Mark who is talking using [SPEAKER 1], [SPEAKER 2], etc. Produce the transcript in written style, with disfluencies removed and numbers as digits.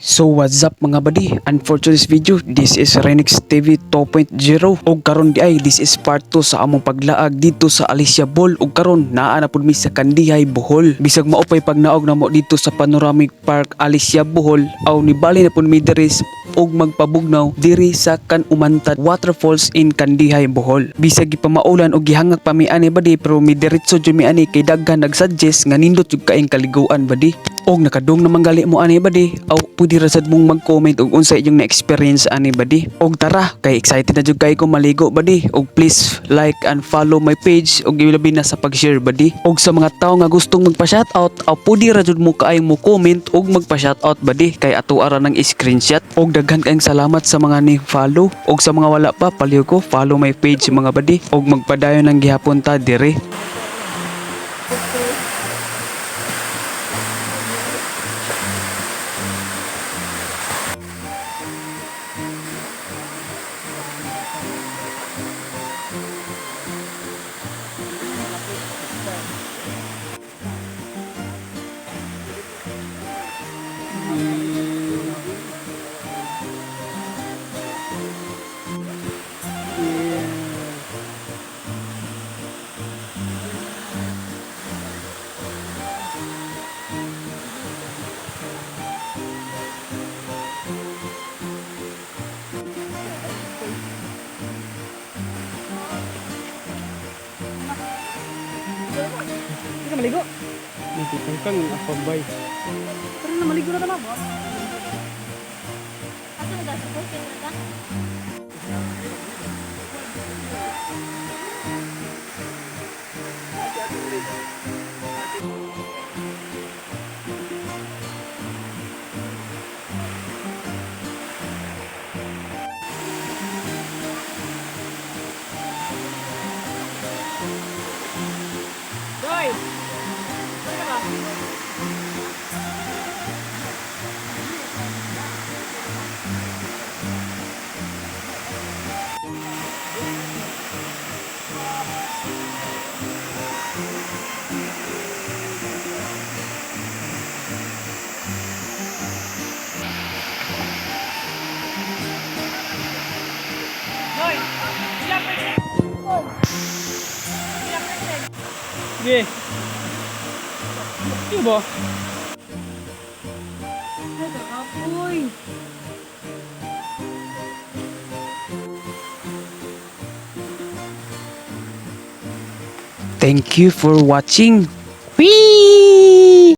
[SPEAKER 1] So what's up mga buddy, and for today's video, this is Renix TV 2.0 og karon di ay this is part 2 sa among paglaag dito sa Alicia Bowl og karon naa na pud mi sa Kandihay, Bohol. Bisag maupay pagnaog na mo dito sa Panoramic Park Alicia Bohol aw nibali na pud mi diri og magpabugnaw diri sa Kanumantad Waterfalls in Kandihay, Bohol. Bisag gipamaulan og gihangak pa mi ani buddy, pero mi diretso jud mi ani kay daghan nagsuggest nga nindot jud kaing kaliguan buddy. Og nakadung naman gali mo ani buddy, aw pwede ra sad mong mag-comment og unsa inyong na-experience ani buddy. Og tara, kay excited na jud kay ko maligo buddy. Og please like and follow my page og ilabi na sa pag-share buddy. Og sa mga tawo nga gustong magpa-shoutout, aw pwede ra jud mo kaayong mo comment og magpa-shoutout buddy, kay ato ara ng screenshot. Og daghan kayong salamat sa mga ni follow, og sa mga wala pa paliw ko follow my page mga buddy, og magpadayon ng gihapon ta dire.
[SPEAKER 2] Kita maligo.
[SPEAKER 3] Nakikita kang nakabay.
[SPEAKER 2] Pero na maligo na talaga.
[SPEAKER 4] Ako nag-support kayo na ka?
[SPEAKER 2] Hoy! Ano ba? Hoy! Ilang percent? Ilang percent?
[SPEAKER 3] Sige. Ano ba?
[SPEAKER 2] Nagkakapoy!
[SPEAKER 1] Thank you for watching. Whee!